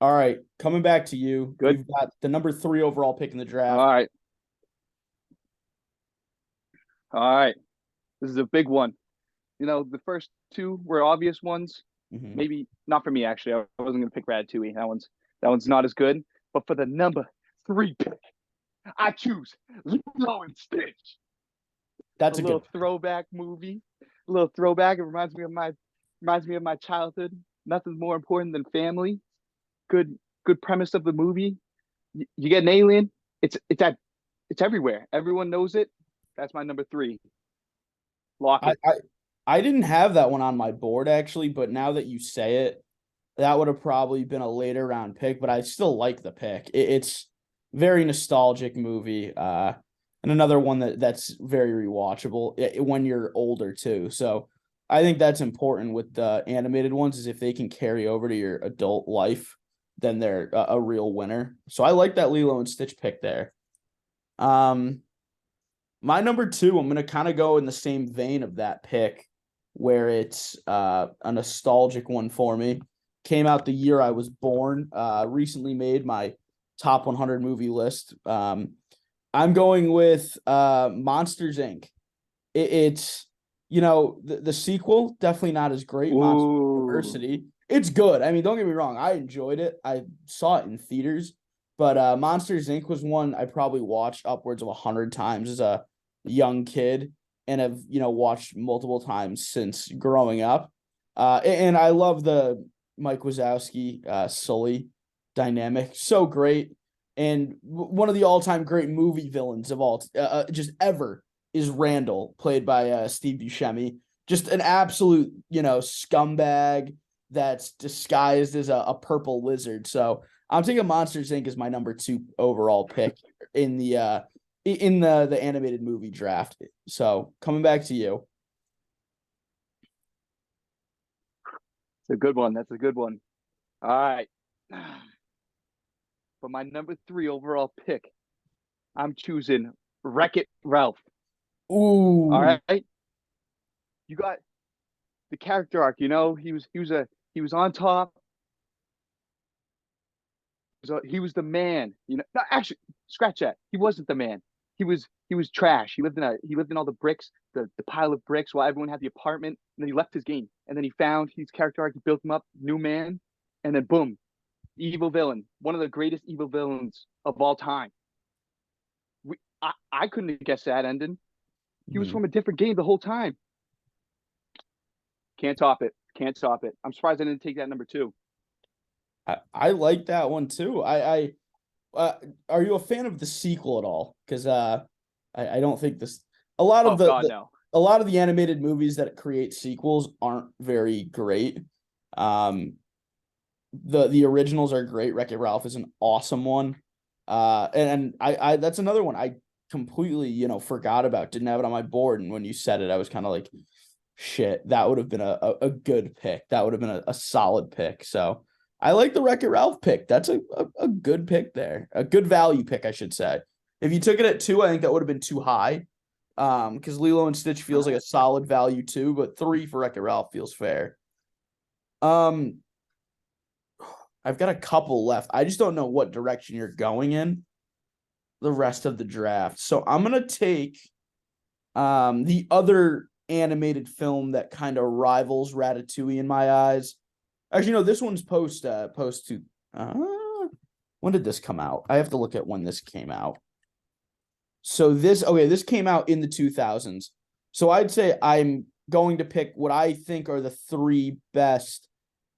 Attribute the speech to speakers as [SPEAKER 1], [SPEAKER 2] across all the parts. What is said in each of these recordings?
[SPEAKER 1] All right, coming back to you.
[SPEAKER 2] Good.
[SPEAKER 1] You've got the number 3 overall pick in the
[SPEAKER 2] All
[SPEAKER 1] draft.
[SPEAKER 2] right. All right. This is a big one. The first two were obvious ones.
[SPEAKER 1] Hmm.
[SPEAKER 2] Maybe not for me actually. I wasn't gonna pick Ratatouille. That one's not as good. But for the number three pick, I choose Lilo and Stitch. A
[SPEAKER 1] That's a good
[SPEAKER 2] little
[SPEAKER 1] pick.
[SPEAKER 2] throwback movie. A little throwback. It reminds me of my childhood. Nothing's more important than family. Good premise of the movie. You get an alien. It's everywhere. Everyone knows it. That's my number three. Lock
[SPEAKER 1] I,
[SPEAKER 2] it.
[SPEAKER 1] I I didn't have that one on my board actually, but now that you say it, that would have probably been a later round pick. But I still like the pick. It's very nostalgic movie, and another one that's very rewatchable when you're older too. So I think that's important with the animated ones is if they can carry over to your adult life, then they're a real winner. So I like that Lilo and Stitch pick there. Um, my number two, I'm gonna kind of go in the same vein of that pick, where it's a nostalgic one for me. Came out the year I was born. Recently made my top 100 movie list. I'm going with Monsters Inc. It's the sequel definitely not as great. Monster
[SPEAKER 2] Ooh.
[SPEAKER 1] University. It's good. I mean, don't get me wrong. I enjoyed it. I saw it in theaters, but Monsters Inc. was one I probably watched upwards of 100 times as a young kid, and have watched multiple times since growing up. And I love the Mike Wazowski Sully dynamic. So great, and one of the all-time great movie villains of all just ever is Randall, played by Steve Buscemi. Just an absolute, scumbag that's disguised as a purple lizard. So I'm taking Monsters Inc. as my number 2 overall pick in the animated movie draft. So coming back to you.
[SPEAKER 2] It's a good one. That's a good one. All right. For my number three overall pick, I'm choosing Wreck-It Ralph. All
[SPEAKER 1] Ooh.
[SPEAKER 2] right. You got the character arc, he was on top. So he was the man. No, actually, scratch that. He wasn't the man. He was trash. He lived in all the bricks, the pile of bricks while everyone had the apartment. And then he left his game. And then he found his character arc. He built him up, new man, and then boom, evil villain, one of the greatest evil villains of all time. I couldn't have guessed that ending. He was
[SPEAKER 1] Mhm.
[SPEAKER 2] from a different game the whole time. Can't top it. Can't stop it. I'm surprised I didn't take that number two.
[SPEAKER 1] I like that one too. Uh, are you a fan of the sequel at all? Because I don't think this a lot of
[SPEAKER 2] Oh God,
[SPEAKER 1] the
[SPEAKER 2] no.
[SPEAKER 1] a lot of the animated movies that create sequels aren't very great. Um, the originals are great. Wreck-It Ralph is an awesome one. And I that's another one I completely forgot about. Didn't have it on my board, and when you said it, I was kind of like, shit, that would have been a good pick. That would have been a solid pick. So I like the Wreck-It Ralph pick. That's a good pick there. A good value pick, I should say. If you took it at 2, I think that would have been too high. Because Lilo and Stitch feels like a solid value too, but 3 for Wreck-It Ralph feels fair. Um, I've got a couple left. I just don't know what direction you're going in the rest of the draft. So I'm gonna take the other animated film that kind of rivals Ratatouille in my eyes. Actually, no, this one's post to uh when did this come out? I have to look at when this came out. So this came out in the 2000s. So I'd say I'm going to pick what I think are the 3 best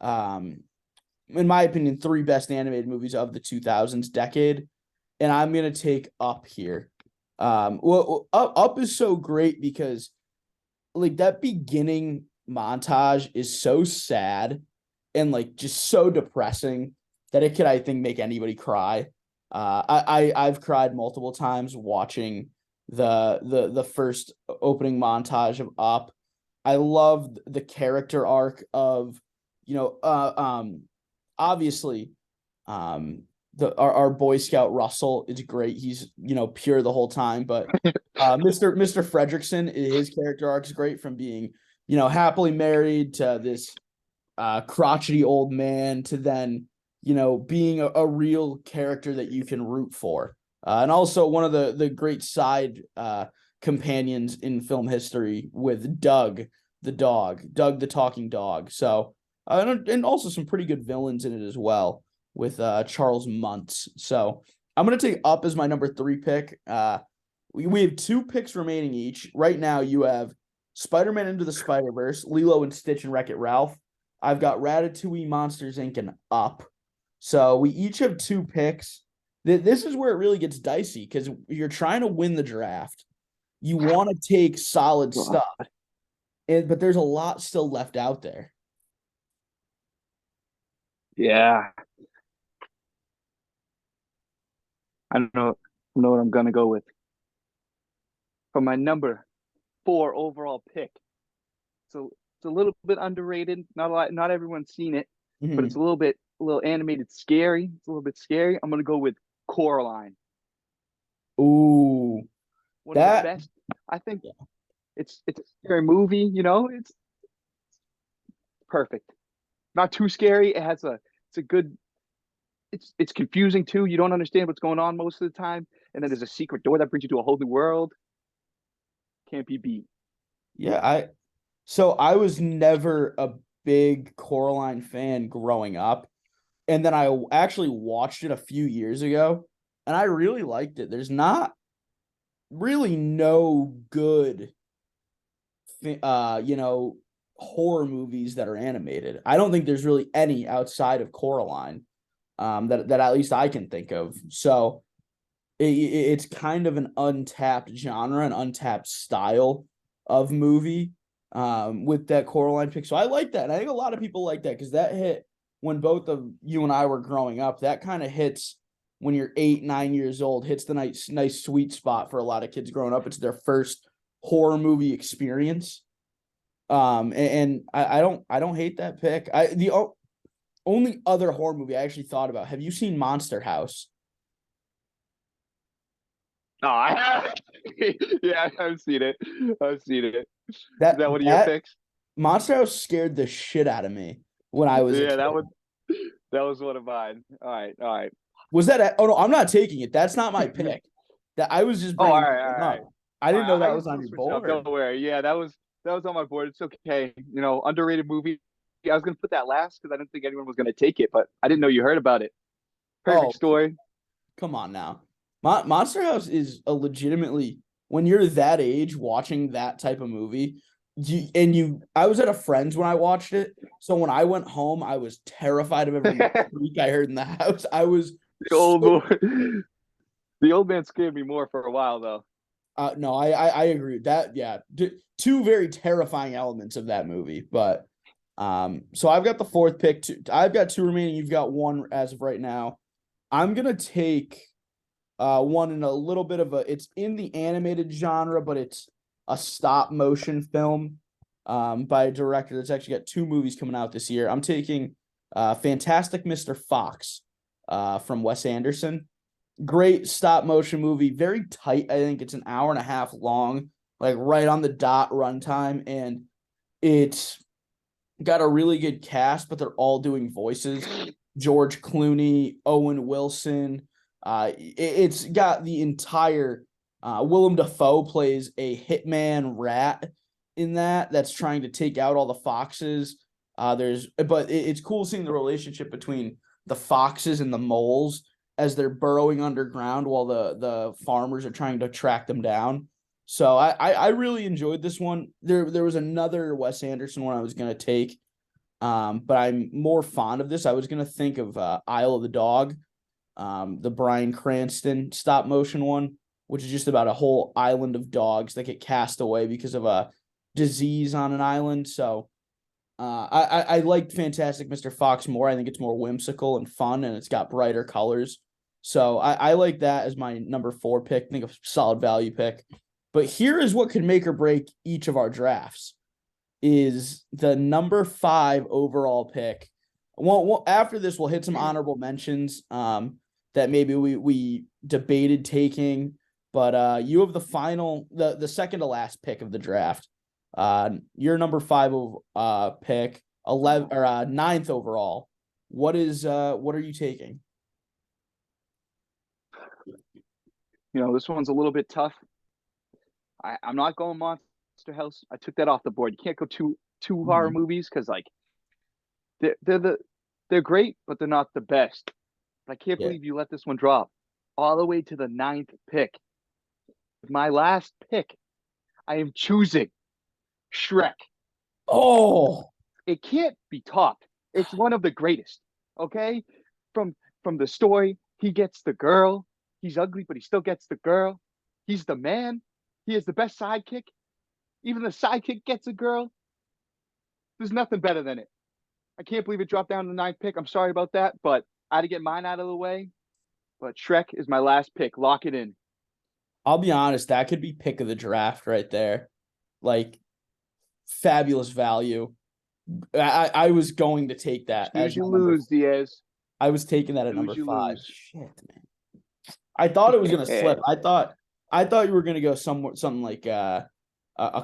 [SPEAKER 1] um in my opinion 3 best animated movies of the 2000s decade, and I'm going to take Up here. Well, Up is so great because like that beginning montage is so sad and like just so depressing that it could, I think, make anybody cry. I've cried multiple times watching the first opening montage of Up. I love the character arc of you know obviously um our Boy Scout Russell is great. He's pure the whole time, but Mr. Fredrickson, his character arc is great from being happily married to this crotchety old man to then being a real character that you can root for. And also one of the great side companions in film history with Doug the dog, Doug the talking dog. So and also some pretty good villains in it as well with Charles Muntz. So I'm gonna take Up as my number 3 pick. We have 2 picks remaining each. Right now you have Spider-Man Into the Spider-Verse, Lilo and Stitch and Wreck-It Ralph. I've got Ratatouille, Monsters Inc. and Up. So we each have 2 picks. This is where it really gets dicey because you're trying to win the draft. You want to take solid stuff, but there's a lot still left out there.
[SPEAKER 2] Yeah, I know what I'm gonna go with for my number 4 overall pick. So it's a little bit underrated. Not everyone's seen it, but it's
[SPEAKER 1] Mhm.
[SPEAKER 2] a little animated, scary. It's a little bit scary. I'm gonna go with Coraline,
[SPEAKER 1] Ooh,
[SPEAKER 2] one of the
[SPEAKER 1] that
[SPEAKER 2] best. I think it's a scary movie. It's perfect. Not too scary. It's a good. It's confusing too. You don't understand what's going on most of the time, and then there's a secret door that brings you to a whole new world. Can't be beat.
[SPEAKER 1] yeah, I was never a big Coraline fan growing up, and then I actually watched it a few years ago, and I really liked it. There's not really no good you know, horror movies that are animated. I don't think there's really any outside of Coraline, that at least I can think of. So it's kind of an untapped genre, an untapped style of movie, with that Coraline pick. So I like that. And I think a lot of people like that because that hit when both of you and I were growing up. That kind of hits when you're 8, 9 years old, hits the nice sweet spot for a lot of kids growing up. It's their first horror movie experience. And I don't hate that pick. The only other horror movie I actually thought about. Have you seen Monster House?
[SPEAKER 2] Oh, I have. Yeah, I've seen it. I've seen it. Is
[SPEAKER 1] That
[SPEAKER 2] that one of your
[SPEAKER 1] that
[SPEAKER 2] picks?
[SPEAKER 1] Monster House scared the shit out of me when I was a
[SPEAKER 2] Yeah,
[SPEAKER 1] kid.
[SPEAKER 2] that was one of mine. All right.
[SPEAKER 1] Was that? Oh no, I'm not taking it. That's not my pick. That I was just
[SPEAKER 2] Oh,
[SPEAKER 1] bringing that one
[SPEAKER 2] all right.
[SPEAKER 1] up. I
[SPEAKER 2] All
[SPEAKER 1] didn't know
[SPEAKER 2] right. I
[SPEAKER 1] that
[SPEAKER 2] can
[SPEAKER 1] was on
[SPEAKER 2] still
[SPEAKER 1] your
[SPEAKER 2] switch it up. Don't
[SPEAKER 1] board.
[SPEAKER 2] worry. Yeah, that was on my board. It's okay. Underrated movie. Yeah, I was gonna put that last because I didn't think anyone was gonna take it, but I didn't know you heard about it. Perfect
[SPEAKER 1] Oh,
[SPEAKER 2] story.
[SPEAKER 1] come on now. Monster House is a legitimately when you're that age watching that type of movie. I was at a friend's when I watched it. So when I went home, I was terrified of every
[SPEAKER 2] the
[SPEAKER 1] creak I heard in the house. I was
[SPEAKER 2] old
[SPEAKER 1] so
[SPEAKER 2] boy. The old man scared me more for a while though.
[SPEAKER 1] no, I agree with that. Yeah, two very terrifying elements of that movie. But so I've got the 4th pick. I've got 2 remaining. You've got 1 as of right now. I'm gonna take one in a little bit of a. It's in the animated genre, but it's a stop motion film, by a director that's actually got 2 movies coming out this year. I'm taking Fantastic Mr. Fox, from Wes Anderson. Great stop motion movie, very tight. I think it's an hour and a half long, like right on the dot runtime, and it's got a really good cast, but they're all doing voices. George Clooney, Owen Wilson. It's got the entire. Willem Dafoe plays a hitman rat in that's trying to take out all the foxes. It's cool seeing the relationship between the foxes and the moles as they're burrowing underground while the farmers are trying to track them down. So I really enjoyed this one. There was another Wes Anderson one I was gonna take, but I'm more fond of this. I was gonna think of Isle of the Dog, the Bryan Cranston stop motion one, which is just about a whole island of dogs that get cast away because of a disease on an island. So I like Fantastic Mr. Fox more. I think it's more whimsical and fun, and it's got brighter colors. So I like that as my number 4 pick. I think a solid value pick. But here is what could make or break each of our drafts: is the number 5 overall pick. Well, after this, we'll hit some honorable mentions, that maybe we debated taking, but you have the second to last pick of the draft. Your number 5 pick, 11 or 9th overall. what are you taking?
[SPEAKER 2] This one's a little bit tough. I'm not going Monster House. I took that off the board. You can't go two horror
[SPEAKER 1] Mhm.
[SPEAKER 2] movies because like they're they're great, but they're not the best. I can't
[SPEAKER 1] Yeah.
[SPEAKER 2] believe you let this one drop all the way to the ninth pick. With my last pick, I am choosing Shrek.
[SPEAKER 1] Oh,
[SPEAKER 2] It can't be topped. It's one of the greatest. Okay, from from the story, he gets the girl. He's ugly, but he still gets the girl. He's the man. He is the best sidekick. Even the sidekick gets a girl. There's nothing better than it. I can't believe it dropped down to the ninth pick. I'm sorry about that, but I had to get mine out of the way. But Shrek is my last pick. Lock it in.
[SPEAKER 1] I'll be honest, that could be pick of the draft right there. Like fabulous value. I was going to take that
[SPEAKER 2] Snooze,
[SPEAKER 1] as
[SPEAKER 2] you
[SPEAKER 1] my number.
[SPEAKER 2] lose, Diaz.
[SPEAKER 1] I was taking that at
[SPEAKER 2] Snooze,
[SPEAKER 1] number
[SPEAKER 2] you
[SPEAKER 1] five.
[SPEAKER 2] lose.
[SPEAKER 1] Shit, man. I thought it was gonna slip. I thought you were gonna go something like a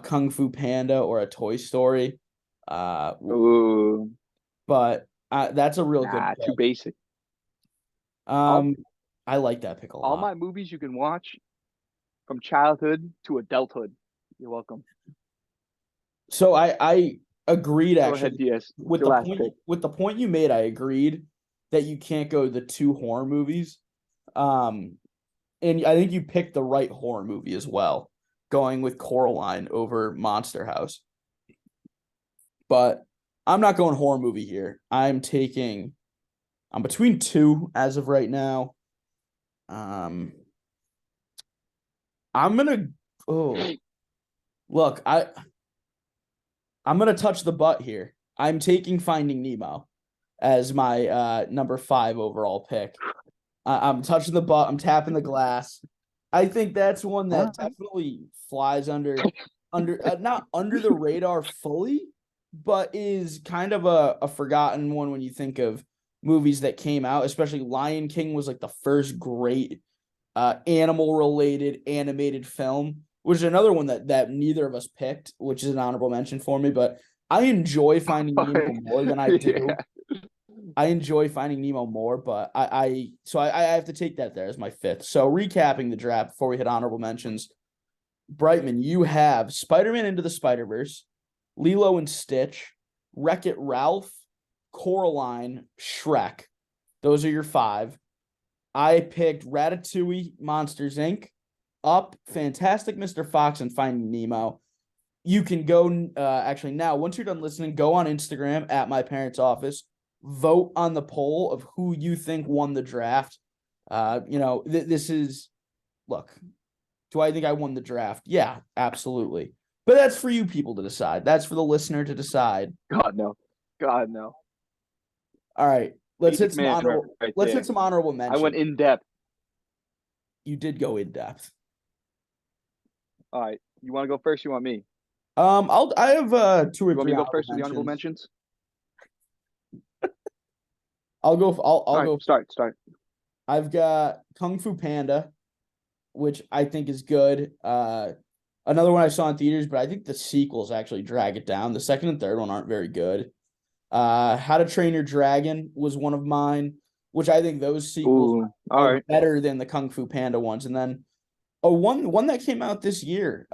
[SPEAKER 1] Kung Fu Panda or a Toy Story. Uh,
[SPEAKER 2] Ooh,
[SPEAKER 1] but that's a real good
[SPEAKER 2] nah, too
[SPEAKER 1] pick.
[SPEAKER 2] basic. All
[SPEAKER 1] Um, I like that pick a
[SPEAKER 2] all
[SPEAKER 1] lot.
[SPEAKER 2] my movies you can watch from childhood to adulthood. You're welcome.
[SPEAKER 1] So I agreed
[SPEAKER 2] Go ahead,
[SPEAKER 1] actually
[SPEAKER 2] Diaz. It's
[SPEAKER 1] with
[SPEAKER 2] your
[SPEAKER 1] the
[SPEAKER 2] last
[SPEAKER 1] point
[SPEAKER 2] pick.
[SPEAKER 1] with the point you made. I agreed that you can't go the two horror movies. Um, and I think you picked the right horror movie as well, going with Coraline over Monster House. But I'm not going horror movie here. I'm between two as of right now. Um, I'm gonna oh look, I'm gonna touch the butt here. I'm taking Finding Nemo as my number five overall pick. I'm touching the butt. I'm tapping the glass. I think that's one that
[SPEAKER 2] Huh?
[SPEAKER 1] definitely flies under not under the radar fully, but is kind of a forgotten one when you think of movies that came out. Especially Lion King was like the first great animal related animated film, which is another one that neither of us picked, which is an honorable mention for me. But I enjoy Finding Nemo more than I do.
[SPEAKER 2] Yeah.
[SPEAKER 1] I enjoy Finding Nemo more, but I have to take that there as my fifth. So recapping the draft before we hit honorable mentions, Brightman, you have Spider-Man Into the Spider-Verse, Lilo and Stitch, Wreck-It Ralph, Coraline, Shrek. Those are your five. I picked Ratatouille, Monsters Inc., Up, Fantastic Mr. Fox, and Finding Nemo. You can go actually now, once you're done listening, go on Instagram at my parents' office, vote on the poll of who you think won the draft. This is look, do I think I won the draft? Yeah, absolutely. But that's for you people to decide. That's for the listener to decide.
[SPEAKER 2] God no. God no.
[SPEAKER 1] All right,
[SPEAKER 2] Basic man right
[SPEAKER 1] let's hit
[SPEAKER 2] there.
[SPEAKER 1] some honorable
[SPEAKER 2] I went
[SPEAKER 1] mention.
[SPEAKER 2] in depth.
[SPEAKER 1] You did go in depth.
[SPEAKER 2] All right. You want to go first? You want me?
[SPEAKER 1] I have two or
[SPEAKER 2] You want me
[SPEAKER 1] three
[SPEAKER 2] to go
[SPEAKER 1] honorable
[SPEAKER 2] first with the honorable
[SPEAKER 1] mentions.
[SPEAKER 2] mentions?
[SPEAKER 1] I'll
[SPEAKER 2] All right.
[SPEAKER 1] go.
[SPEAKER 2] Start.
[SPEAKER 1] I've got Kung Fu Panda, which I think is good. Another one I saw in theaters, but I think the sequels actually drag it down. The second and third one aren't very good. How to Train Your Dragon was one of mine, which I think those sequels
[SPEAKER 2] Ooh. All
[SPEAKER 1] are
[SPEAKER 2] right.
[SPEAKER 1] better than the Kung Fu Panda ones. And then one that came out this year,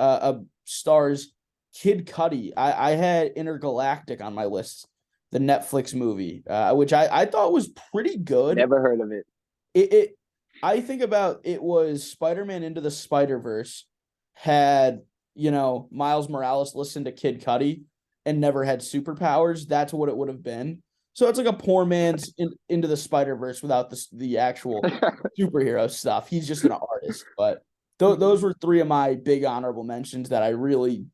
[SPEAKER 1] stars Kid Cudi. I had Intergalactic on my list, the Netflix movie, which I thought was pretty good.
[SPEAKER 2] Never heard of it.
[SPEAKER 1] It I think about it was Spider-Man Into the Spider-Verse had, Miles Morales listen to Kid Cudi and never had superpowers. That's what it would have been. So it's like a poor man's Into the Spider-Verse without the actual superhero stuff. He's just an artist. But those were three of my big honorable mentions that I really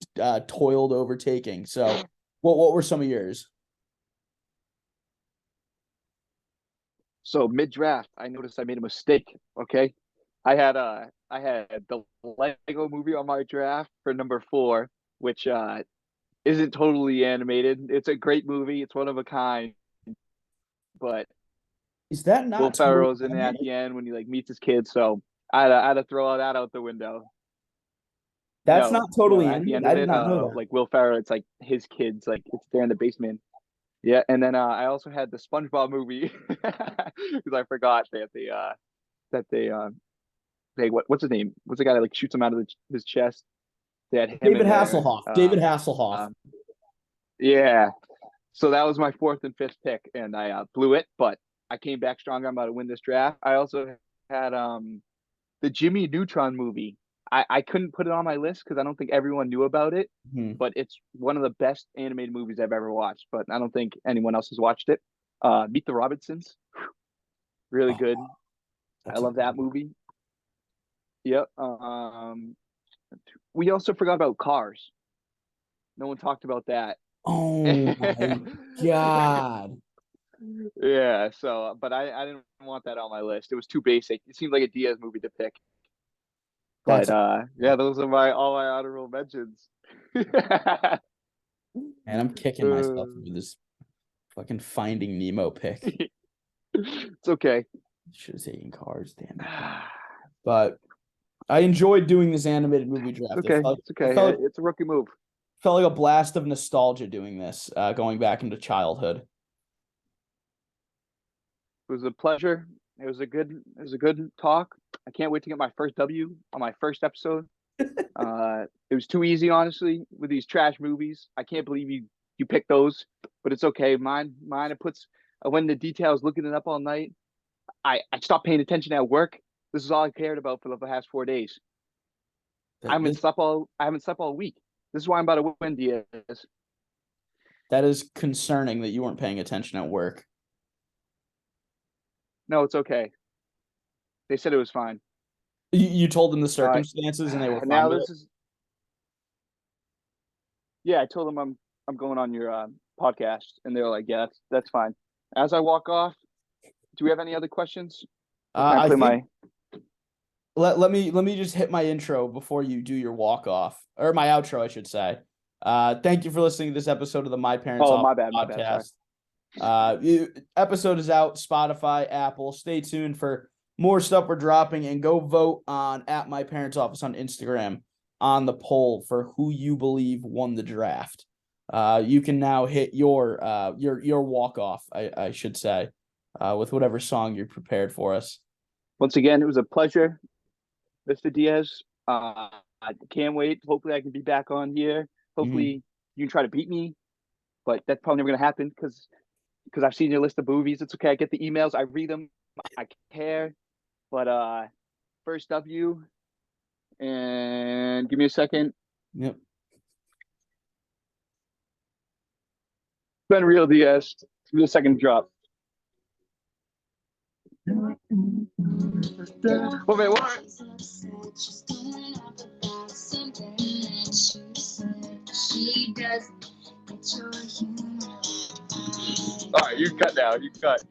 [SPEAKER 1] toiled over taking. So what were some of yours?
[SPEAKER 2] So mid draft, I noticed I made a mistake. Okay. I had the Lego movie on my draft for number four, which isn't totally animated. It's a great movie. It's one of a kind, but
[SPEAKER 1] Is that
[SPEAKER 2] Will
[SPEAKER 1] not totally
[SPEAKER 2] Ferrell's in it at
[SPEAKER 1] animated?
[SPEAKER 2] the end when he like meets his kids. So I had to throw all that out the window.
[SPEAKER 1] That's
[SPEAKER 2] No,
[SPEAKER 1] not
[SPEAKER 2] no.
[SPEAKER 1] totally
[SPEAKER 2] At the
[SPEAKER 1] animated.
[SPEAKER 2] end
[SPEAKER 1] I
[SPEAKER 2] of
[SPEAKER 1] did
[SPEAKER 2] it,
[SPEAKER 1] not know that.
[SPEAKER 2] like Will Ferrell, it's like his kids, like it's there in the basement. Yeah, and then I also had the SpongeBob movie because I forgot that they what's his name? What's the guy that like shoots him out of his chest? They had him
[SPEAKER 1] David
[SPEAKER 2] in there.
[SPEAKER 1] Hasselhoff. David Hasselhoff.
[SPEAKER 2] Yeah. So that was my fourth and fifth pick, and I blew it, but I came back stronger. I'm about to win this draft. I also had the Jimmy Neutron movie. I couldn't put it on my list because I don't think everyone knew about it,
[SPEAKER 1] Hmm.
[SPEAKER 2] but it's one of the best animated movies I've ever watched. But I don't think anyone else has watched it. Meet the Robinsons, really
[SPEAKER 1] Oh,
[SPEAKER 2] good. I
[SPEAKER 1] that's a
[SPEAKER 2] love
[SPEAKER 1] good
[SPEAKER 2] that
[SPEAKER 1] one.
[SPEAKER 2] movie. Yep. We also forgot about Cars. No one talked about that.
[SPEAKER 1] Oh my God.
[SPEAKER 2] Yeah, so but I didn't want that on my list. It was too basic. It seemed like a Diaz movie to pick.
[SPEAKER 1] That's
[SPEAKER 2] But yeah, those are my all my honorable mentions.
[SPEAKER 1] Man, I'm kicking myself
[SPEAKER 2] Uh,
[SPEAKER 1] for this fucking Finding Nemo pick.
[SPEAKER 2] it's okay.
[SPEAKER 1] Should have taken Cars, damn it. But I enjoyed doing this animated movie
[SPEAKER 2] It's
[SPEAKER 1] draft.
[SPEAKER 2] okay. It's okay. It's a rookie move.
[SPEAKER 1] Felt like a blast of nostalgia doing this, going back into childhood.
[SPEAKER 2] It was a pleasure. It was a good talk. I can't wait to get my first W on my first episode. It was too easy, honestly, with these trash movies. I can't believe you picked those, but it's okay. Mine. It puts I went into details, looking it up all night. I stopped paying attention at work. This is all I cared about for the past 4 days.
[SPEAKER 1] That this,
[SPEAKER 2] I haven't slept all week. This is why I'm about to win, Diaz.
[SPEAKER 1] that is concerning that you weren't paying attention at work.
[SPEAKER 2] No, it's okay. They said it was fine.
[SPEAKER 1] You told them the
[SPEAKER 2] All right.
[SPEAKER 1] circumstances and they were fine
[SPEAKER 2] Now
[SPEAKER 1] with
[SPEAKER 2] this is yeah. I told them I'm going on your podcast, and they were like, yeah, that's fine. As I walk off, do we have any other questions?
[SPEAKER 1] it.
[SPEAKER 2] Or can I
[SPEAKER 1] I
[SPEAKER 2] play
[SPEAKER 1] think
[SPEAKER 2] my
[SPEAKER 1] let me just hit my intro before you do your walk off or my outro, I should say. Thank you for listening to this episode of the My Parents
[SPEAKER 2] Oh,
[SPEAKER 1] Office
[SPEAKER 2] my bad. Sorry.
[SPEAKER 1] podcast. Episode is out, Spotify, Apple. Stay tuned for more stuff we're dropping and go vote on at My Parents Office on Instagram on the poll for who you believe won the draft. You can now hit your walk off, I should say, with whatever song you're prepared for us.
[SPEAKER 2] Once again, it was a pleasure, Mr. Diaz. I can't wait. Hopefully, I can be back on here.
[SPEAKER 1] Mhm.
[SPEAKER 2] Hopefully, you can try to beat me, but that's probably never gonna happen because I've seen your list of movies. It's okay. I get the emails. I read them. I care. But first W, and give me a second.
[SPEAKER 1] Yep.
[SPEAKER 2] Ben Real Diaz. Give me a second drop. Oh, wait, what? All right, you cut now. You cut.